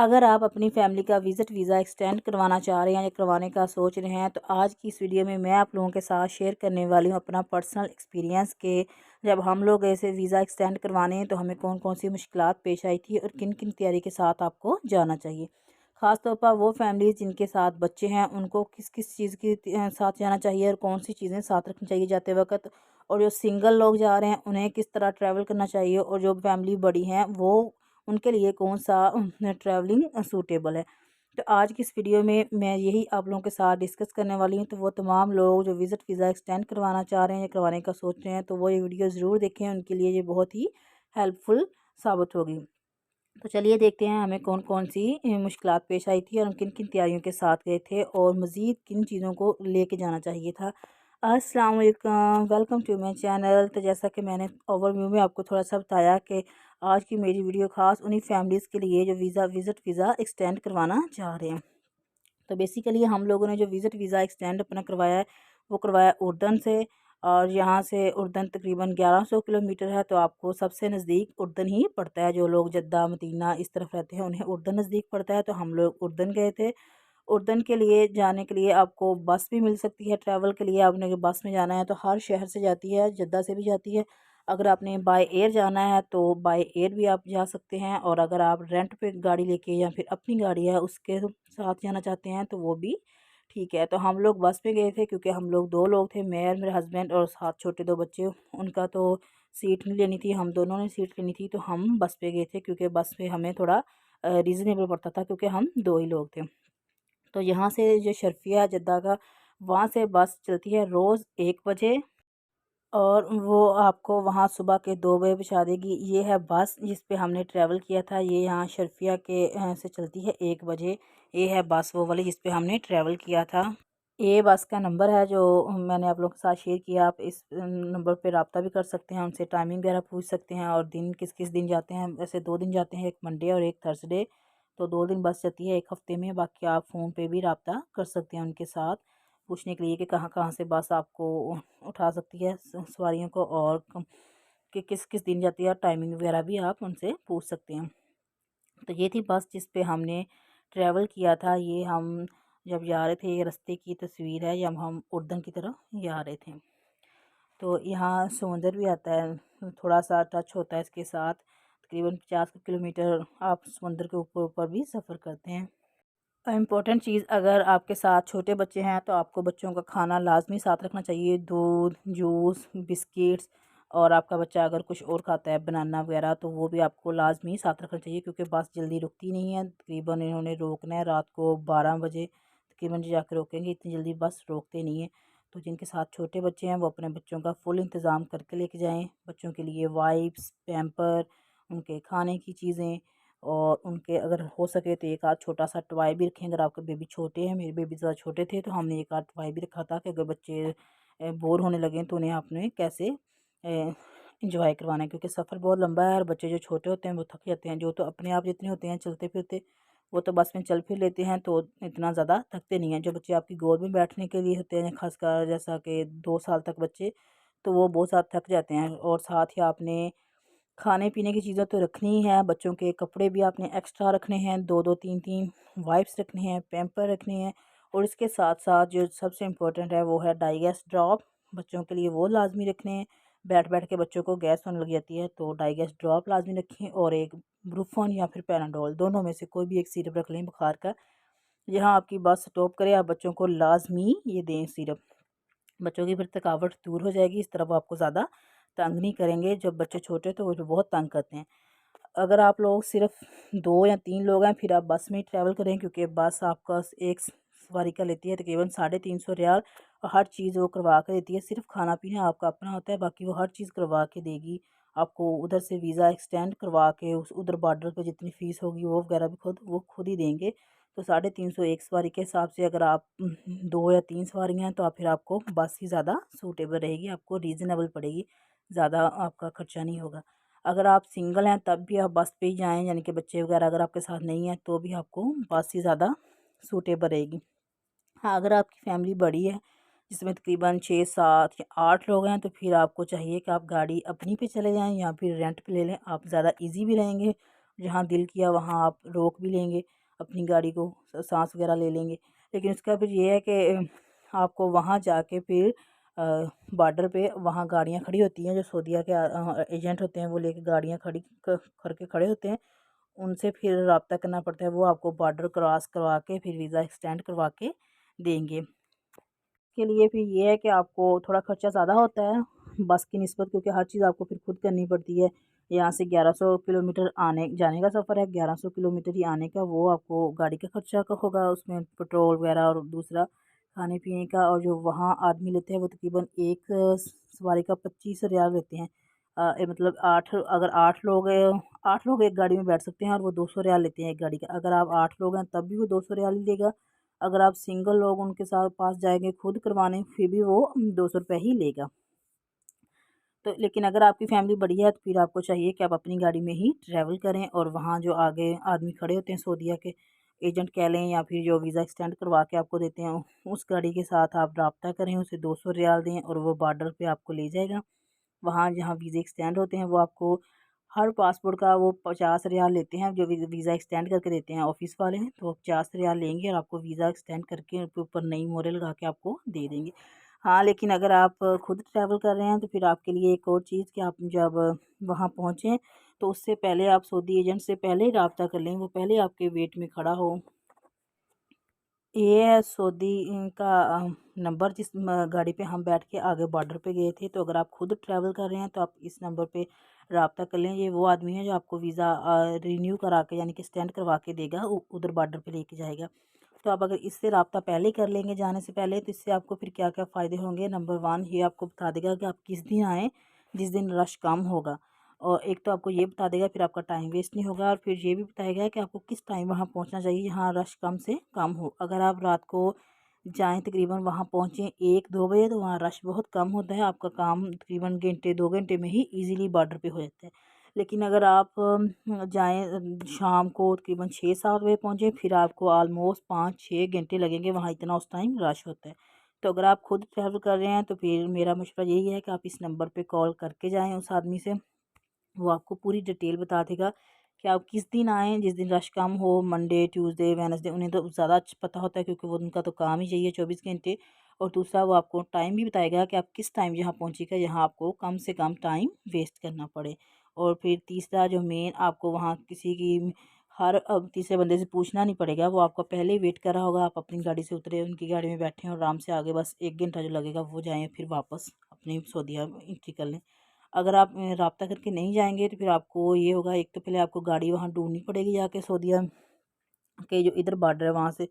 अगर आप अपनी फैमिली का विज़िट वीज़ा एक्सटेंड करवाना चाह रहे हैं या करवाने का सोच रहे हैं, तो आज की इस वीडियो में मैं आप लोगों के साथ शेयर करने वाली हूँ अपना पर्सनल एक्सपीरियंस के जब हम लोग ऐसे वीज़ा एक्सटेंड करवाने हैं तो हमें कौन कौन सी मुश्किलात पेश आई थी और किन किन तैयारी के साथ आपको जाना चाहिए। ख़ास तौर पर वो फैमिलीज़ जिनके साथ बच्चे हैं उनको किस किस चीज़ के साथ जाना चाहिए और कौन सी चीज़ें साथ रखनी चाहिए जाते वक्त, और जो सिंगल लोग जा रहे हैं उन्हें किस तरह ट्रैवल करना चाहिए, और जो फैमिली बड़ी हैं वो उनके लिए कौन-सा ट्रैवलिंग सूटेबल है। तो आज की इस वीडियो में मैं यही आप लोगों के साथ डिस्कस करने वाली हूँ। तो वो तमाम लोग जो विज़िट वीज़ा एक्सटेंड करवाना चाह रहे हैं या करवाने का सोच रहे हैं, तो वो ये वीडियो ज़रूर देखें, उनके लिए ये बहुत ही हेल्पफुल साबित होगी। तो चलिए देखते हैं हमें कौन-कौन सी मुश्किलात पेश आई थी और हम किन-किन तैयारियों के साथ गए थे और मज़ीद किन चीज़ों को लेके जाना चाहिए था। अस्सलाम वालेकुम, वेलकम टू माय चैनल। तो जैसा कि मैंने ओवरव्यू में आपको थोड़ा-सा बताया कि आज की मेरी वीडियो ख़ास उन्हीं फैमिलीज़ के लिए जो विज़िट वीज़ा एक्सटेंड करवाना चाह रहे हैं। तो बेसिकली हम लोगों ने जो विज़िट वीज़ा एक्सटेंड अपना करवाया है, वो करवाया उर्दन से। और यहाँ से उर्दन तकरीबन 1100 किलोमीटर है, तो आपको सबसे नज़दीक उर्दन ही पड़ता है। जो लोग जद्दा मदीना इस तरफ रहते हैं उन्हें उर्दन नज़दीक पड़ता है, तो हम लोग उर्दन गए थे। उर्दन के लिए जाने के लिए आपको बस भी मिल सकती है। ट्रैवल के लिए आपने बस में जाना है तो हर शहर से जाती है, जद्दा से भी जाती है। अगर आपने बाय एयर जाना है तो बाय एयर भी आप जा सकते हैं, और अगर आप रेंट पे गाड़ी लेके या फिर अपनी गाड़ी है उसके साथ जाना चाहते हैं तो वो भी ठीक है। तो हम लोग बस में गए थे क्योंकि हम लोग 2 लोग थे, मैं और मेरे हस्बैंड, और साथ छोटे 2 बच्चे। उनका तो सीट नहीं लेनी थी, हम दोनों ने सीट लेनी थी, तो हम बस पे गए थे क्योंकि बस में हमें थोड़ा रीज़नेबल पड़ता था क्योंकि हम 2 ही लोग थे। तो यहाँ से जो शर्फिया जद्दा का, वहाँ से बस चलती है रोज़ 1 बजे, और वो आपको वहाँ सुबह के 2 बजे पहुँचा देगी। ये है बस जिस पे हमने ट्रैवल किया था, ये यहाँ शर्फिया के से चलती है 1 बजे। ये है बस वो वाली जिस पे हमने ट्रैवल किया था। ये बस का नंबर है जो मैंने आप लोगों के साथ शेयर किया। आप इस नंबर पे रब्ता भी कर सकते हैं, उनसे टाइमिंग वगैरह पूछ सकते हैं, और दिन किस किस दिन जाते हैं। वैसे 2 दिन जाते हैं, एक मंडे और एक थर्सडे। तो 2 दिन बस जाती है 1 हफ़्ते में। बाकी आप फ़ोन पे भी रब्ता कर सकते हैं उनके साथ, पूछने के लिए कि कहाँ कहाँ से बस आपको उठा सकती है सवारियों को, और कि किस किस दिन जाती है, टाइमिंग वगैरह भी आप उनसे पूछ सकते हैं। तो ये थी बस जिस पे हमने ट्रैवल किया था। ये हम जब जा रहे थे, ये रास्ते की तस्वीर है जब हम उर्दन की तरफ जा रहे थे। तो यहाँ समुंदर भी आता है, थोड़ा सा टच होता है इसके साथ। तकरीबन 50 किलोमीटर आप समुंदर के ऊपर ऊपर भी सफ़र करते हैं। इम्पोर्टेंट चीज़, अगर आपके साथ छोटे बच्चे हैं तो आपको बच्चों का खाना लाजमी साथ रखना चाहिए। दूध, जूस, बिस्किट्स, और आपका बच्चा अगर कुछ और खाता है बनाना वगैरह तो वो भी आपको लाजमी साथ रखना चाहिए, क्योंकि बस जल्दी रुकती नहीं है। तकरीबन इन्होंने रोकना है रात को 12 बजे तकरीबन जाकर रोकेंगे, इतनी जल्दी बस रोकते नहीं है। तो जिनके साथ छोटे बच्चे हैं वो अपने बच्चों का फुल इंतज़ाम करके लेके जाएँ। बच्चों के लिए वाइप्स, पैम्पर, उनके खाने की चीज़ें, और उनके अगर हो सके तो एक आध छोटा सा टॉय भी रखें। अगर आपके बेबी छोटे हैं, मेरे बेबी ज़्यादा छोटे थे, तो हमने एक आध टॉय भी रखा था कि अगर बच्चे बोर होने लगें तो उन्हें आपने कैसे इंजॉय करवाना है, क्योंकि सफ़र बहुत लंबा है और बच्चे जो छोटे होते हैं वो थक जाते हैं। जो तो अपने आप जितने होते हैं चलते फिरते, वो तो बस में चल फिर लेते हैं तो इतना ज़्यादा थकते नहीं हैं। जो बच्चे आपकी गोद में बैठने के लिए होते हैं, खासकर जैसा कि 2 साल तक बच्चे, तो वो बहुत ज़्यादा थक जाते हैं। और साथ ही आपने खाने पीने की चीज़ें तो रखनी ही है, बच्चों के कपड़े भी आपने एक्स्ट्रा रखने हैं, 2-2 3-3 वाइप्स रखने हैं, पैम्पर रखने हैं, और इसके साथ-साथ जो सबसे इम्पोर्टेंट है वो है डाइजेस्ट ड्रॉप। बच्चों के लिए वो लाज़मी रखने हैं। बैठ-बैठ के बच्चों को गैस होने लग जाती है, तो डाइजेस्ट ड्रॉप लाज़मी रखें, और एक ब्रूफॉन या फिर पैराडोल, दोनों में से कोई भी एक सिरप रख लें बुखार का। जहाँ आपकी बस स्टॉप करे आप बच्चों को लाज़मी ये दें सिरप। बच्चों की फिर थकावट दूर हो जाएगी, इस तरह वो आपको ज़्यादा तंग नहीं करेंगे। जब बच्चे छोटे तो वो जो बहुत तंग करते हैं। अगर आप लोग सिर्फ 2 या 3 लोग हैं फिर आप बस में ही ट्रैवल करें, क्योंकि बस आपका एक सवारी का लेती है तकरीबन 350 रियाल, और हर चीज़ वो करवा के देती है। सिर्फ खाना पीना आपका अपना होता है, बाकी वो हर चीज़ करवा के देगी आपको। उधर से वीज़ा एक्सटेंड करवा के उस उधर बॉर्डर पर जितनी फ़ीस होगी वो वगैरह भी वो खुद ही देंगे। तो 350 एक सवारी के हिसाब से, अगर आप 2 या 3 सवारियाँ हैं तो आप फिर आपको बस ही ज़्यादा सूटेबल रहेगी, आपको रीज़नेबल पड़ेगी, ज़्यादा आपका खर्चा नहीं होगा। अगर आप सिंगल हैं तब भी आप बस पे ही जाएँ, यानी कि बच्चे वगैरह अगर आपके साथ नहीं हैं तो भी आपको बस ही ज़्यादा सूटेबल रहेगी। हाँ, अगर आपकी फैमिली बड़ी है जिसमें तकरीबन 6, 7 या 8 लोग हैं, तो फिर आपको चाहिए कि आप गाड़ी अपनी पे चले जाएँ या फिर रेंट पे ले लें। आप ज़्यादा ईज़ी भी रहेंगे जहाँ दिल किया वहाँ आप रोक भी लेंगे अपनी गाड़ी को, सांस वगैरह ले लेंगे। लेकिन उसका फिर ये है कि आपको वहाँ जाके फिर बॉर्डर पे वहाँ गाड़ियाँ खड़ी होती हैं, जो सऊदीया के एजेंट होते हैं वो लेके गाड़ियाँ खड़ी करके खड़े होते हैं, उनसे फिर रब्ता करना पड़ता है। वो आपको बॉर्डर क्रॉस करवा के फिर वीज़ा एक्सटेंड करवा के देंगे। के लिए फिर ये है कि आपको थोड़ा खर्चा ज़्यादा होता है बस की निस्बत, क्योंकि हर चीज़ आपको फिर खुद करनी पड़ती है। यहाँ से 1100 किलोमीटर आने जाने का सफ़र है, 1100 किलोमीटर ही आने का, वो आपको गाड़ी का खर्चा का होगा, उसमें पेट्रोल वगैरह और दूसरा खाने पीने का। और जो वहाँ आदमी लेते हैं वो तकरीबन एक सवारी का 25 रियाल लेते हैं। मतलब अगर 8 लोग एक गाड़ी में बैठ सकते हैं और वो 200 रियाल लेते हैं एक गाड़ी का। अगर आप 8 लोग हैं तब भी वो 200 रियाल ही लेगा। अगर आप सिंगल लोग उनके साथ पास जाएंगे खुद करवाने, फिर भी वो 200 रुपये ही लेगा। तो लेकिन अगर आपकी फैमिली बड़ी है तो फिर आपको चाहिए कि आप अपनी गाड़ी में ही ट्रैवल करें, और वहाँ जो आगे आदमी खड़े होते हैं सऊदीया के एजेंट कह लें, या फिर जो वीज़ा एक्सटेंड करवा के आपको देते हैं, उस गाड़ी के साथ आप रब्ता करें, उसे 200 रियाल दें और वो बॉर्डर पे आपको ले जाएगा। वहाँ जहाँ वीज़े एक्सटेंड होते हैं वो आपको हर पासपोर्ट का वो 50 रियाल लेते हैं, जो वीज़ा एक्सटेंड करके देते हैं ऑफिस वाले हैं, तो वो 50 रियाल लेंगे और आपको वीज़ा एक्सटेंड करके उसके ऊपर नई मोहरें लगा के आपको दे देंगे। हाँ, लेकिन अगर आप खुद ट्रैवल कर रहे हैं तो फिर आपके लिए एक और चीज़ कि आप जब वहाँ पहुँचें तो उससे पहले आप सऊदी एजेंट से पहले ही रब्ता कर लें, वो पहले आपके वेट में खड़ा हो। ये है सऊदी का नंबर, जिस गाड़ी पे हम बैठ के आगे बॉर्डर पे गए थे। तो अगर आप खुद ट्रैवल कर रहे हैं तो आप इस नंबर पे रब्ता कर लें। ये वो आदमी है जो आपको वीज़ा रिन्यू करा के यानी कि स्टैंड करवा के देगा, उधर बॉर्डर पे लेके जाएगा। तो आप अगर इससे रब्ता पहले ही कर लेंगे जाने से पहले, तो इससे आपको फिर क्या क्या फ़ायदे होंगे। नंबर 1, ये आपको बता देगा कि आप किस दिन आएँ, जिस दिन रश कम होगा। और एक तो आपको ये बता देगा, फिर आपका टाइम वेस्ट नहीं होगा, और फिर ये भी बताएगा कि आपको किस टाइम वहाँ पहुँचना चाहिए जहाँ रश कम से कम हो। अगर आप रात को जाएँ तकरीबन वहाँ पहुँचें 1-2 बजे, तो वहाँ रश बहुत कम होता है, आपका काम तकरीबन घंटे 2 घंटे में ही ईज़िली बॉर्डर पे हो जाता है। लेकिन अगर आप जाएँ शाम को तकरीबन 6-7 बजे पहुँचे, फिर आपको ऑलमोस्ट 5-6 घंटे लगेंगे, वहाँ इतना उस टाइम रश होता है। तो अगर आप खुद ट्रैवल कर रहे हैं तो फिर मेरा मशवरा यही है कि आप इस नंबर पे कॉल करके जाएँ उस आदमी से। वो आपको पूरी डिटेल बता देगा कि आप किस दिन आएँ, जिस दिन रश कम हो, मंडे, ट्यूसडे, वेडनेसडे। उन्हें तो ज़्यादा पता होता है क्योंकि वो उनका तो काम ही यही है 24 घंटे। और दूसरा वो आपको टाइम भी बताएगा कि आप किस टाइम यहाँ पहुँचिएगा, जहाँ आपको कम से कम टाइम वेस्ट करना पड़े। और फिर तीसरा जो मेन, आपको वहाँ किसी की हर अब तीसरे बंदे से पूछना नहीं पड़ेगा, वो आपका पहले ही वेट कर रहा होगा। आप अपनी गाड़ी से उतरे, उनकी गाड़ी में बैठे और आराम से आगे बस 1 घंटा जो लगेगा वो जाएँ, फिर वापस अपनी सऊदीया एंट्री कर लें। अगर आप राब्ता करके नहीं जाएँगे तो फिर आपको ये होगा, एक तो पहले आपको गाड़ी वहाँ ढूँढनी पड़ेगी जाके सऊदीया के जो इधर बॉर्डर है वहाँ से।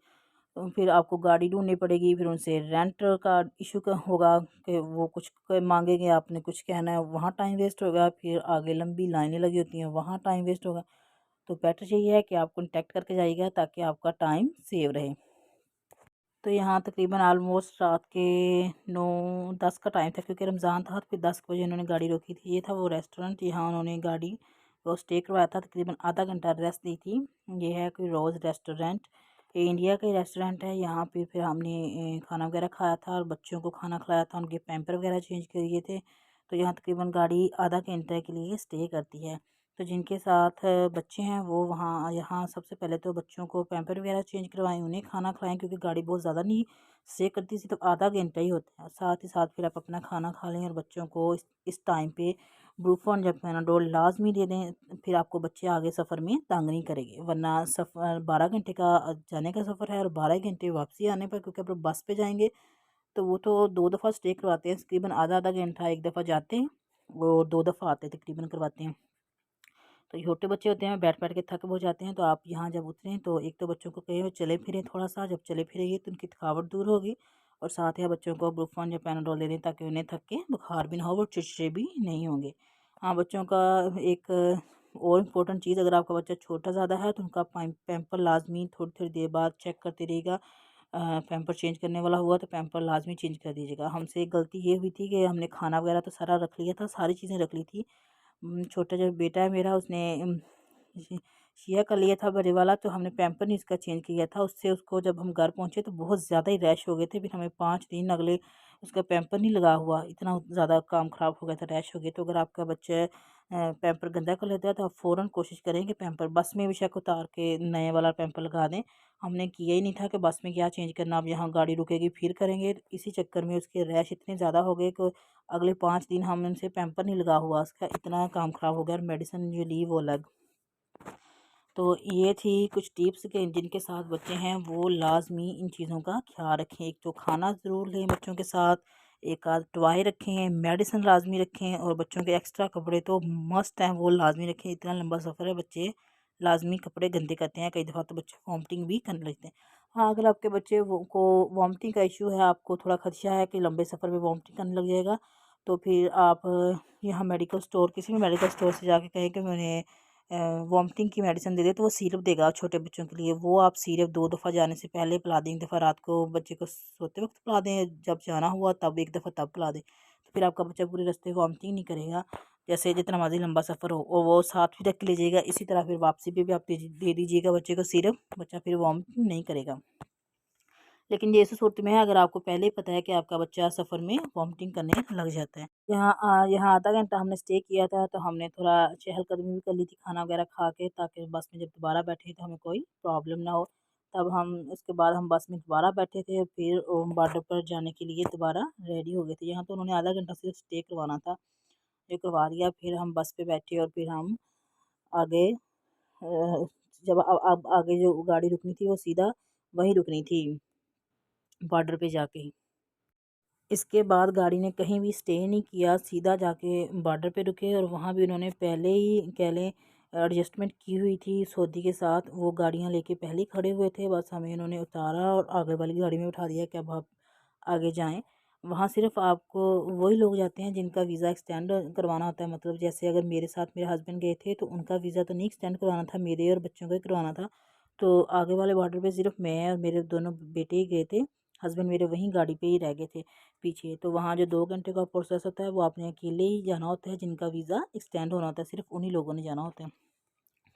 फिर आपको गाड़ी ढूँढनी पड़ेगी, फिर उनसे रेंट का इशू का होगा कि वो कुछ माँगेंगे, आपने कुछ कहना है, वहाँ टाइम वेस्ट होगा, फिर आगे लंबी लाइनें लगी होती हैं, वहाँ टाइम वेस्ट होगा। तो बेटर यही है कि आप कॉन्टैक्ट करके जाइएगा ताकि आपका टाइम सेव रहे। तो यहाँ तकरीबन ऑलमोस्ट रात के 9-10 का टाइम था, क्योंकि रमज़ान था, तो फिर 10 बजे उन्होंने गाड़ी रोकी थी। ये था वो रेस्टोरेंट, यहाँ उन्होंने गाड़ी को स्टे करवाया था, तकरीबन आधा घंटा रेस्ट दी थी। ये है कोई रोज़ रेस्टोरेंट, ये इंडिया का रेस्टोरेंट है। यहाँ पे फिर हमने खाना वगैरह खाया था और बच्चों को खाना खिलाया था, उनके पैम्पर वगैरह चेंज करिए थे। तो यहाँ तकरीबन गाड़ी आधा घंटे के लिए स्टे करती है। तो जिनके साथ बच्चे हैं वो वहाँ यहाँ सबसे पहले तो बच्चों को पैम्पर वगैरह चेंज करवाएं, उन्हें खाना खिलाएं, क्योंकि गाड़ी बहुत ज़्यादा नहीं स्टे करती थी, तो आधा घंटा ही होता है। साथ ही साथ फिर आप अपना खाना खा लें, और बच्चों को इस टाइम पे ब्रूफॉन जब पैनाडोल लाजमी दे दें, फिर आपको बच्चे आगे सफ़र में तंग नहीं करेंगे। वरना सफ़र 12 घंटे का जाने का सफ़र है और 12 घंटे वापसी आने पर, क्योंकि आप बस पे जाएंगे तो वो तो 2 दफ़ा स्टे करवाते हैं, तकरीबन आधा आधा घंटा, एक दफ़ा जाते हैं और 2 दफ़ा आते हैं तकरीबन करवाते हैं। तो छोटे बच्चे होते हैं, बैठ बैठ के थक हो जाते हैं, तो आप यहाँ जब उतरें तो एक तो बच्चों को कहिए चले फिरें थोड़ा सा, जब चले फिरेंगे तो उनकी थकावट दूर होगी, और साथ ही बच्चों को ब्रूफॉन या पैनाडोल दे दें ताकि उन्हें थक के बुखार भी ना हो, वो चिड़चिड़े भी नहीं होंगे। हाँ, बच्चों का एक और इम्पोर्टेंट चीज़, अगर आपका बच्चा छोटा ज़्यादा है तो उनका पैम्पर लाजमी थोड़ी थोड़ी देर बाद चेक करते रहेगा। पैम्पर चेंज करने वाला हुआ तो पैम्पर लाजमी चेंज कर दीजिएगा। हमसे एक गलती ये हुई थी कि हमने खाना वगैरह तो सारा रख लिया था, सारी चीज़ें रख ली थी। छोटा जो बेटा है मेरा, उसने शेयर कर लिया था बड़े वाला, तो हमने पैम्पर नहीं इसका चेंज किया था। उससे उसको जब हम घर पहुँचे तो बहुत ज़्यादा ही रैश हो गए थे, फिर हमें 5 दिन अगले उसका पैम्पर नहीं लगा हुआ, इतना ज़्यादा काम ख़राब हो गया था, रैश हो गए। तो अगर आपका बच्चा पैम्पर गंदा कर लेता है तो आप फ़ौरन कोशिश करें कि पैम्पर बस में बेशक उतार के नए वाला पैम्पर लगा दें। हमने किया ही नहीं था कि बस में क्या चेंज करना, अब यहाँ गाड़ी रुकेगी फिर करेंगे। इसी चक्कर में उसके रैश इतने ज़्यादा हो गए कि अगले 5 दिन हम उनसे पैम्पर नहीं लगा हुआ, उसका इतना काम ख़राब हो गया और मेडिसिन जो ली वो अलग। तो ये थी कुछ टिप्स के जिनके साथ बच्चे हैं वो लाजमी इन चीज़ों का ख्याल रखें। एक तो खाना ज़रूर लें बच्चों के साथ, एक आध टॉय रखें, मेडिसिन लाजमी रखें और बच्चों के एक्स्ट्रा कपड़े तो मस्ट हैं वो लाजमी रखें। इतना लंबा सफ़र है, बच्चे लाजमी कपड़े गंदे करते हैं, कई दफ़ा तो बच्चे वॉमिटिंग भी करने लगते हैं। हाँ, अगर आपके बच्चे को वॉमिटिंग का इशू है, आपको थोड़ा खदशा है कि लंबे सफ़र में वॉमिटिंग करने लग जाएगा, तो फिर आप यहाँ मेडिकल स्टोर, किसी भी मेडिकल स्टोर से जाके कहें कि मैंने वॉमिटिंग की मेडिसिन दे दे, तो वो सिरप देगा छोटे बच्चों के लिए। वो आप सिरप 2 दफ़ा जाने से पहले पिला दें, 1 दफ़ा रात को बच्चे को सोते वक्त पिला दें, जब जाना हुआ तब 1 दफ़ा तब पिला दें, तो फिर आपका बच्चा पूरे रास्ते वॉमिटिंग नहीं करेगा। जैसे जितना मर्ज़ी लंबा सफ़र हो और वो साथ भी रख के ले जाएगा। इसी तरह फिर वापसी पे भी आप दे दीजिएगा बच्चे को सिरप, बच्चा फिर वॉमिटिंग नहीं करेगा। लेकिन ये ऐसी सूरत में है अगर आपको पहले ही पता है कि आपका बच्चा सफ़र में वॉमिटिंग करने लग जाता है। यहाँ आधा घंटा हमने स्टे किया था, तो हमने थोड़ा चहलकदमी भी कर ली थी खाना वगैरह खा के, ताकि बस में जब दोबारा बैठे तो हमें कोई प्रॉब्लम ना हो। तब हम उसके बाद हम बस में दोबारा बैठे थे, फिर बॉर्डर पर जाने के लिए दोबारा रेडी हो गए थे। यहाँ तो उन्होंने आधा घंटा सिर्फ स्टे करवाना था, ये करवा दिया। फिर हम बस पे बैठे और फिर हम आगे जब अब आगे जो गाड़ी रुकनी थी वो सीधा वहीं रुकनी थी, बॉर्डर पे जाके ही। इसके बाद गाड़ी ने कहीं भी स्टे नहीं किया, सीधा जाके बॉर्डर पे रुके और वहाँ भी उन्होंने पहले ही कह लें एडजस्टमेंट की हुई थी सऊदी के साथ। वो गाड़ियाँ लेके पहले ही खड़े हुए थे, बस हमें उन्होंने उतारा और आगे वाली गाड़ी में उठा दिया कि अब आप आगे जाएँ। वहाँ सिर्फ़ आपको वही लोग जाते हैं जिनका वीज़ा एक्सटेंड करवाना होता है। मतलब जैसे अगर मेरे साथ मेरे हस्बैंड गए थे तो उनका वीज़ा तो नहीं एक्सटेंड करवाना था, मेरे और बच्चों का ही करवाना था। तो आगे वाले बॉर्डर पे सिर्फ़ मैं और मेरे दोनों बेटे ही गए थे। हस्बैंड मेरे वहीं गाड़ी पे ही रह गए थे पीछे। तो वहाँ जो 2 घंटे का प्रोसेस होता है वो आपने अकेले ही जाना होता है, जिनका वीज़ा एक्सटेंड होना होता है, सिर्फ़ उन्हीं लोगों ने जाना होता है।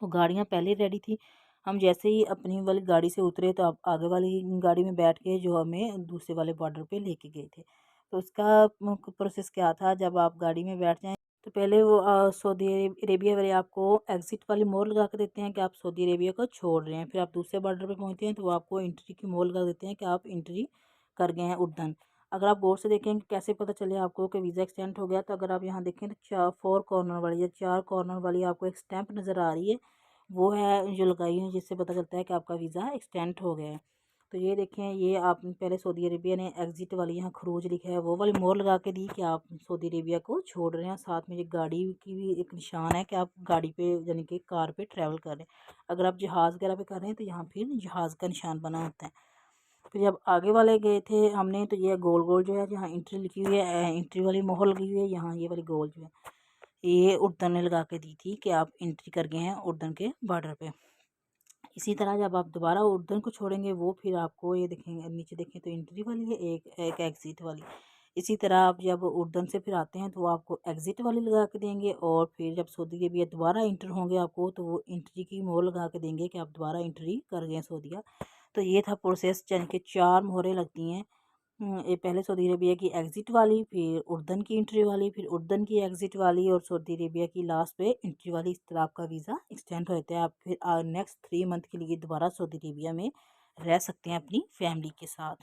तो गाड़ियाँ पहले ही रेडी थी। हम जैसे ही अपनी वाली गाड़ी से उतरे तो अब आगे वाली गाड़ी में बैठ के जो हमें दूसरे वाले बॉर्डर पे लेके गए थे। तो उसका प्रोसेस क्या था, जब आप गाड़ी में बैठ जाएँ तो पहले वो सऊदी अरेबिया वाले आपको एग्ज़िट वाली मोहर लगा के देते हैं कि आप सऊदी अरेबिया को छोड़ रहे हैं। फिर आप दूसरे बॉर्डर पे पहुँचते हैं तो वो आपको एंट्री की मोहर लगा देते हैं कि आप एंट्री कर गए हैं उड़न। अगर आप गौर से देखें कि कैसे पता चले आपको कि वीज़ा एक्सटेंड हो गया, तो अगर आप यहाँ देखें तो 4 कॉर्नर वाली या 4 कॉर्नर वाली आपको एक स्टैंप नज़र आ रही है, वो है जो लगाई है जिससे पता चलता है कि आपका वीज़ा एक्सटेंड हो गया है। तो ये देखें, ये आप पहले सऊदी अरेबिया ने एग्ज़िट वाली यहाँ खरूज लिखा है वो वाली मोहर लगा के दी कि आप सऊदी अरेबिया को छोड़ रहे हैं। साथ में ये गाड़ी की भी एक निशान है कि आप गाड़ी पे यानी कि कार पे ट्रैवल कर रहे हैं। अगर आप जहाज़ वगैरह पे कर रहे हैं तो यहाँ फिर जहाज़ का निशान बना होता है। फिर जब आगे वाले गए थे हमने तो ये गोल गोल जो है जहाँ एंट्री लिखी हुई है, एंट्री वाली मोहर लगी हुई है, यहाँ ये वाली गोल जो है ये उड़न ने लगा के दी थी कि आप एंट्री कर गए हैं उड़न के बॉर्डर पे। इसी तरह जब आप दोबारा उड़न को छोड़ेंगे वो फिर आपको ये देखेंगे, नीचे देखें तो एंट्री वाली है, एक एक एग्ज़िट वाली। इसी तरह आप जब उड़न से फिर आते हैं तो वो आपको एग्ज़िट वाली लगा के देंगे और फिर जब सऊदी अरेबिया दोबारा इंटर होंगे आपको तो वो एंट्री की मोहर लगा के देंगे कि आप दोबारा एंट्री कर गए हैं सऊदीया। तो ये था प्रोसेस, यानी कि 4 मोहरें लगती हैं। ये पहले सऊदी अरेबिया की एग्ज़िट वाली, फिर उड़न की एंट्री वाली, फिर उड़न की एग्ज़िट वाली और सऊदी अरेबिया की लास्ट पे एंट्री वाली। इस तरह आपका वीज़ा एक्सटेंड हो जाता है। आप फिर नेक्स्ट 3 मंथ के लिए दोबारा सऊदी अरेबिया में रह सकते हैं अपनी फैमिली के साथ।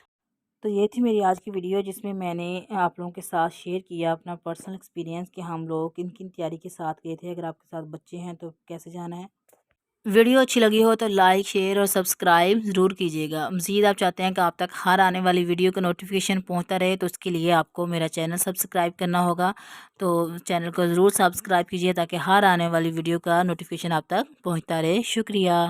तो ये थी मेरी आज की वीडियो जिसमें मैंने आप लोगों के साथ शेयर किया अपना पर्सनल एक्सपीरियंस कि हम लोग किन किन तैयारी के साथ गए थे। अगर आपके साथ बच्चे हैं तो कैसे जाना है। वीडियो अच्छी लगी हो तो लाइक शेयर और सब्सक्राइब ज़रूर कीजिएगा। मज़ीद आप चाहते हैं कि आप तक हर आने वाली वीडियो का नोटिफिकेशन पहुंचता रहे तो उसके लिए आपको मेरा चैनल सब्सक्राइब करना होगा। तो चैनल को ज़रूर सब्सक्राइब कीजिए ताकि हर आने वाली वीडियो का नोटिफिकेशन आप तक पहुंचता रहे। शुक्रिया।